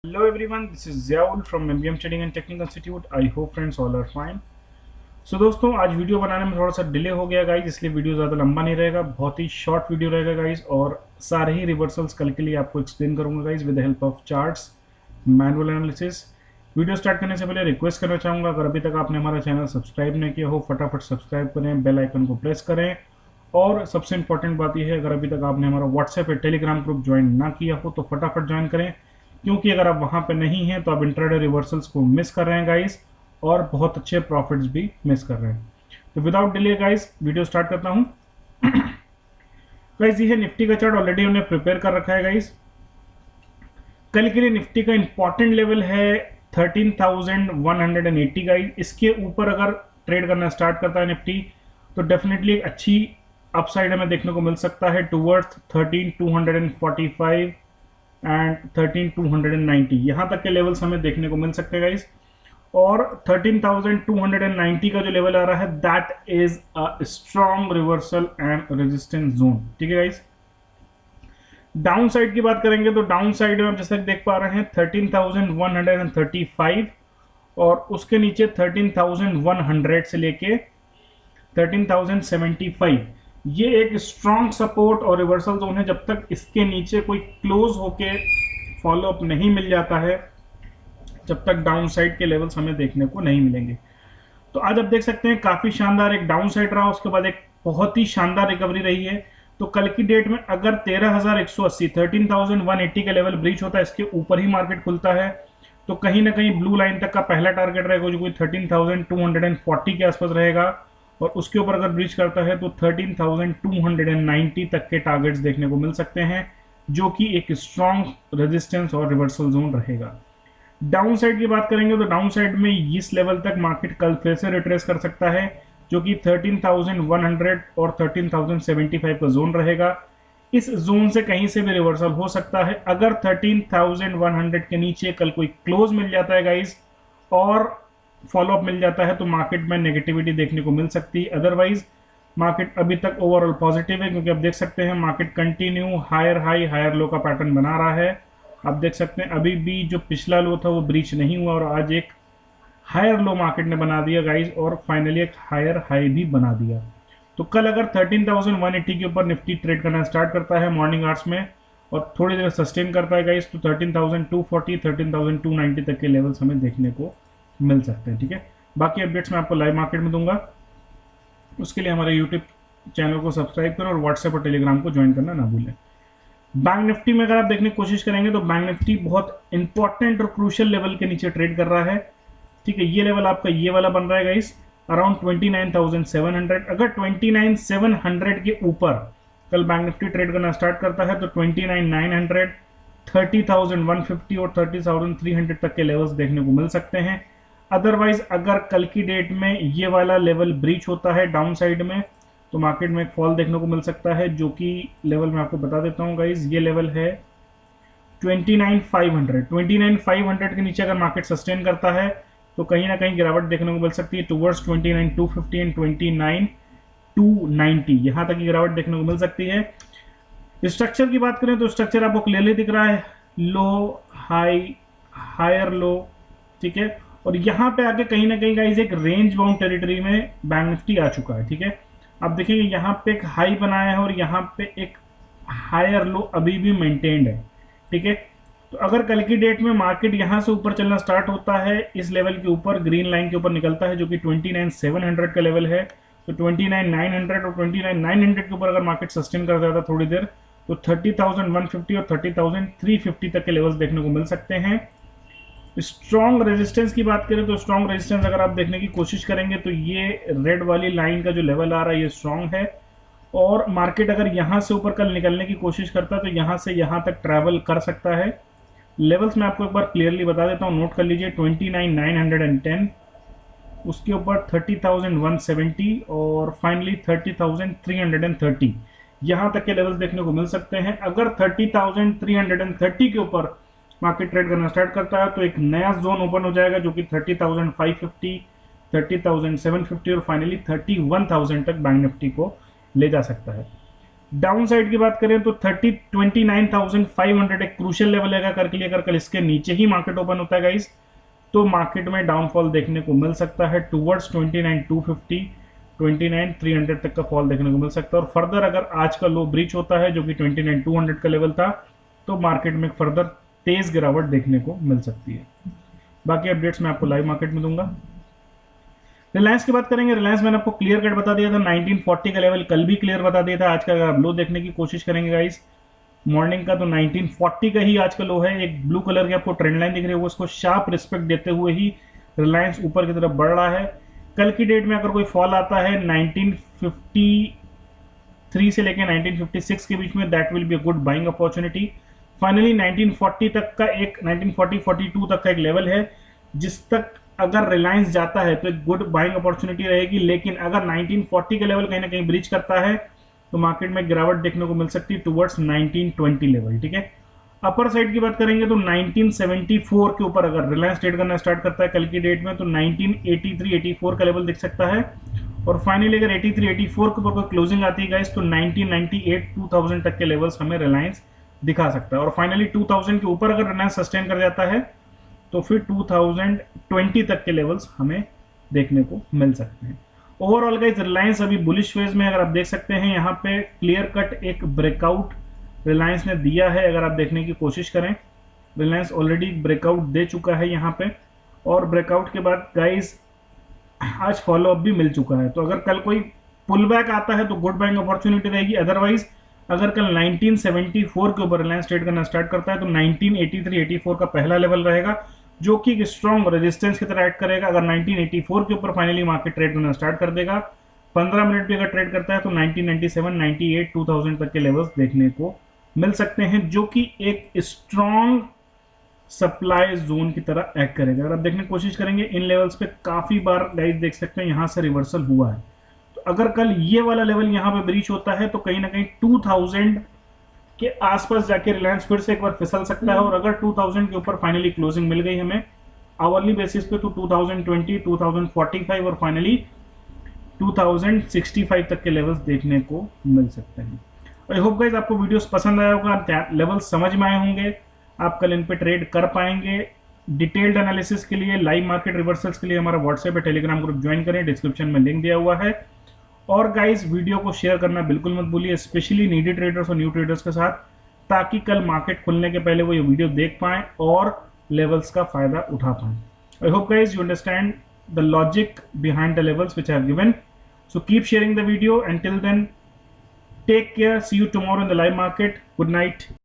Hello everyone, this is Ziaul from MBM Trading and Technical Institute. I hope friends all are fine. So दोस्तों आज video बनाने में थोड़ा सा delay हो गया गाइज, इसलिए वीडियो ज़्यादा लंबा नहीं रहेगा, बहुत ही शॉर्ट वीडियो रहेगा गाइज। और सारे ही रिवर्सल्स कल के लिए आपको एक्सप्लेन करूंगा guys with the help of charts, manual analysis. Video start करने से पहले रिक्वेस्ट करना चाहूँगा, अगर अभी तक आपने हमारा चैनल सब्सक्राइब नहीं किया हो फटाफट सब्सक्राइब करें, बेल आइकन को प्रेस करें। और सबसे इंपॉर्टेंट बात यह है, अगर अभी तक आपने हमारा व्हाट्सएप या टेलीग्राम ग्रुप ज्वाइन ना किया हो तो फटाफट ज्वाइन करें, क्योंकि अगर आप वहां पे नहीं हैं तो आप इंट्राडे रिवर्सल्स को मिस कर रहे हैं गाइस, और बहुत अच्छे प्रॉफिट्स भी मिस कर रहे हैं। तो without delay guys video start करता हूं। गाइस ये है निफ्टी का चार्ट, ऑलरेडी हमने प्रिपेयर कर रखा है गाइस। कल के लिए निफ्टी का इंपॉर्टेंट लेवल है 13,180 गाइस। इसके ऊपर अगर ट्रेड करना स्टार्ट करता है निफ्टी तो डेफिनेटली अच्छी अपसाइड हमें देखने को मिल सकता है टूवर्ड्स 13,245 एंड 13,290, यहाँ तक के लेवल्स हमें देखने को मिल सकते हैं गाइस। और 13,290 का जो लेवल आ रहा है that is a strong reversal and resistance zone, ठीक है गाइस। डाउन साइड की बात करेंगे तो डाउन साइड में आप जैसे देख पा रहे हैं 13,135 और उसके नीचे 13,100 से लेके 13,075, ये एक स्ट्रॉन्ग सपोर्ट और रिवर्सल जोन है। जब तक इसके नीचे कोई क्लोज होके फॉलो अप नहीं मिल जाता है, जब तक डाउन साइड के लेवल्स हमें देखने को नहीं मिलेंगे। तो आज आप देख सकते हैं काफी शानदार एक डाउन साइड रहा, उसके बाद एक बहुत ही शानदार रिकवरी रही है। तो कल की डेट में अगर 13,180 13,180 का लेवल ब्रीच होता है, इसके ऊपर ही मार्केट खुलता है, तो कहीं ना कहीं ब्लू लाइन तक का पहला टारगेट रहेगा जो कोई 13,240 के आसपास रहेगा, और उसके ऊपर अगर ब्रीच करता है तो 13,290 तक के टारगेट्स देखने को मिल सकते हैं, जो कि एक स्ट्रॉन्ग रेजिस्टेंस और रिवर्सल जोन रहेगा। डाउन साइड की बात करेंगे तो डाउन साइड में इस लेवल तक मार्केट कल फिर से रिट्रेस कर सकता है, जो कि 13,100 और 13,075 का जोन रहेगा। इस जोन से कहीं से भी रिवर्सल हो सकता है। अगर 13,100 के नीचे कल कोई क्लोज मिल जाता है गाइस और फॉलोअप मिल जाता है तो मार्केट में नेगेटिविटी देखने को मिल सकती है। अदरवाइज मार्केट अभी तक ओवरऑल पॉजिटिव है, क्योंकि आप देख सकते हैं market continue higher high higher low का पैटर्न बना रहा है। आप देख सकते हैं अभी भी जो पिछला लो था वो ब्रीच नहीं हुआ, और आज एक हायर लो मार्केट ने बना दिया गाइज, और फाइनली एक हायर हाई भी बना दिया। तो कल अगर 13,180 के ऊपर निफ्टी ट्रेड करना स्टार्ट करता है मॉर्निंग आवर्स में और थोड़ी देर सस्टेन करता है गाइज, तो 13,240 13,290 तक के लेवल्स हमें देखने को मिल सकते हैं, ठीक है। बाकी अपडेट्स मैं आपको लाइव मार्केट में दूंगा, उसके लिए हमारे यूट्यूब चैनल को सब्सक्राइब करें और व्हाट्सएप और टेलीग्राम को ज्वाइन करना ना भूलें। बैंक निफ्टी में अगर आप देखने की कोशिश करेंगे तो बैंक निफ्टी बहुत इंपॉर्टेंट और क्रूशियल लेवल के नीचे ट्रेड कर रहा है, ठीक है। ये लेवल आपका ये वाला बन रहा है गाइस, अराउंड 29,700। अगर 29,700 के ऊपर कल बैंक निफ्टी ट्रेड करना स्टार्ट करता है तो 29,900, 30,150 और 30,300 तक के लेवल्स देखने को मिल सकते हैं। अदरवाइज अगर कल की डेट में ये वाला लेवल ब्रीच होता है डाउन साइड में तो मार्केट में एक फॉल देखने को मिल सकता है, जो कि लेवल मैं आपको बता देता हूँ गाइज। ये लेवल है 29,500। 29,500 के नीचे अगर मार्केट सस्टेन करता है तो कहीं ना कहीं गिरावट देखने को मिल सकती है टुवर्ड्स 29,250 एंड 29,290, यहाँ तक की गिरावट देखने को मिल सकती है। स्ट्रक्चर की बात करें तो स्ट्रक्चर आपको क्लियरली दिख रहा है, लो हाई हायर लो, ठीक है। और यहाँ पे आके कहीं ना कहीं गाइस एक रेंज बाउंड टेरिटरी में बैंक निफ्टी आ चुका है, ठीक है। आप देखेंगे यहाँ पे एक हाई बनाया है और यहाँ पे एक हायर लो अभी भी मेंटेन्ड है, ठीक है। तो अगर कल की डेट में मार्केट यहाँ से ऊपर चलना स्टार्ट होता है, इस लेवल के ऊपर ग्रीन लाइन के ऊपर निकलता है जो कि 29,700 का लेवल है, तो 29,900 और 29,900 के ऊपर अगर मार्केट सस्टेन कर जाता थोड़ी देर तो 30,150 और 30,350 तक के लेवल्स देखने को मिल सकते हैं। स्ट्रॉन्ग रेजिस्टेंस की बात करें तो स्ट्रॉन्ग रेजिस्टेंस अगर आप देखने की कोशिश करेंगे तो ये रेड वाली लाइन का जो लेवल आ रहा है ये स्ट्रॉन्ग है, और मार्केट अगर यहाँ से ऊपर कल निकलने की कोशिश करता है तो यहाँ से यहाँ तक ट्रैवल कर सकता है। लेवल्स मैं आपको एक बार क्लियरली बता देता हूँ, नोट कर लीजिए 29,910, उसके ऊपर 30,170 और फाइनली 30,330, यहाँ तक के लेवल्स देखने को मिल सकते हैं। अगर 30,330 के ऊपर मार्केट ट्रेड करना स्टार्ट करता है तो एक नया जोन ओपन हो जाएगा जो कि 30,550, 30,750 और फाइनली 31,000 तक बैंक निफ्टी को ले जा सकता है। डाउन साइड की बात करें तो 29,500 एक क्रूशियल लेवल है करके लिए, अगर कल इसके नीचे ही मार्केट ओपन होता है गाइस तो मार्केट में डाउनफॉल देखने को मिल सकता है टूवर्ड्स 29,250 29,300 तक का फॉल देखने को मिल सकता है। और फर्दर अगर आज का लो ब्रीच होता है जो कि 29,200 का लेवल था तो मार्केट में फर्दर तेज गिरावट देखने को मिल सकती है। बाकी अपडेट्स मैं आपको लाइव मार्केट में दूंगा। रिलायंस की बात करेंगे, रिलायंस मैंने आपको क्लियर कट बता दिया था 1940 का लेवल, कल भी क्लियर बता दिया था। आज का अगर आप लो देखने की कोशिश करेंगे गाइस मॉर्निंग का तो 1940 का ही आज का लो है। एक ब्लू कलर की आपको ट्रेंड लाइन दिख रही है, उसको शार्प रिस्पेक्ट देते हुए ही रिलायंस ऊपर की तरफ बढ़ रहा है। कल की डेट में अगर कोई फॉल आता है 1953 से लेकर 1956 के बीच में, that will be a good buying opportunity. Finally 1940 तक का एक 1940-42 तक का एक लेवल है जिस तक अगर रिलायंस जाता है तो एक गुड बाइंग अपॉर्चुनिटी रहेगी। लेकिन अगर 1940 का लेवल कहीं ना कहीं ब्रीच करता है तो मार्केट में गिरावट देखने को मिल सकती है टुवर्ड्स 1920 लेवल। ठीक है, अपर साइड की बात करेंगे तो 1974 के ऊपर अगर रिलायंस ट्रेड करना स्टार्ट करता है कल की डेट में तो 1983-84 का लेवल दिख सकता है। और फाइनली अगर 83-84 के ऊपर कोई क्लोजिंग आती है गाइस तो 1998-2000 तक के लेवल्स हमें रिलायंस दिखा सकता है। और फाइनली 2000 के ऊपर अगर रिलायंस सस्टेन कर जाता है तो फिर 2020 तक के लेवल्स हमें देखने को मिल सकते हैं। ओवरऑल गाइस रिलायंस अभी बुलिश फेज में, अगर आप देख सकते हैं यहाँ पे क्लियर कट एक ब्रेकआउट रिलायंस ने दिया है। अगर आप देखने की कोशिश करें रिलायंस ऑलरेडी ब्रेकआउट दे चुका है यहाँ पे, और ब्रेकआउट के बाद गाइस आज फॉलोअप भी मिल चुका है। तो अगर कल कोई पुल बैक आता है तो गुड बाइंग अपॉर्चुनिटी रहेगी। अदरवाइज अगर कल 1974 के ऊपर रिलायंस ट्रेड करना स्टार्ट करता है तो 1983-84 का पहला लेवल रहेगा जो कि एक स्ट्रॉन्ग रेजिस्टेंस की तरह एक्ट करेगा। अगर 1984 के ऊपर फाइनली मार्केट ट्रेड करना स्टार्ट कर देगा 15 मिनट भी अगर ट्रेड करता है तो 1997, 98, 2000 तक के लेवल्स देखने को मिल सकते हैं जो कि एक स्ट्रॉन्ग सप्लाई जोन की तरह एक्ट करेगा। अगर आप देखने की कोशिश करेंगे इन लेवल्स पे काफी बार गाइस देख सकते हैं यहाँ से रिवर्सल हुआ है। तो अगर कल ये वाला लेवल यहाँ पे ब्रीच होता है तो कहीं ना कहीं 2000 के आसपास जाके रिलायंस फिर से एक बार फिसल सकता है। और अगर 2000 के ऊपर फाइनली क्लोजिंग मिल गई हमें आवरली बेसिस पे तो 2020, 2045 और फाइनली 2065 तक के लेवल्स देखने को मिल सकते हैं। आई होप गाइस आपको वीडियोस पसंद आया होगा, आप लेवल्स समझ में आए होंगे, आप कल इन पे ट्रेड कर पाएंगे। डिटेल्ड एनालिसिस के लिए, लाइव मार्केट रिवर्सल्स के लिए हमारा व्हाट्सएप या टेलीग्राम ग्रुप ज्वाइन करें, डिस्क्रिप्शन में लिंक दिया हुआ है। और गाइस वीडियो को शेयर करना बिल्कुल मत भूलिए, स्पेशली नीडी ट्रेडर्स और न्यू ट्रेडर्स के साथ, ताकि कल मार्केट खुलने के पहले वो ये वीडियो देख पाएं और लेवल्स का फायदा उठा पाएं। I hope guys you understand the logic behind the levels which I have given. So keep sharing the video, until then take care, see you tomorrow in the live market. Good night.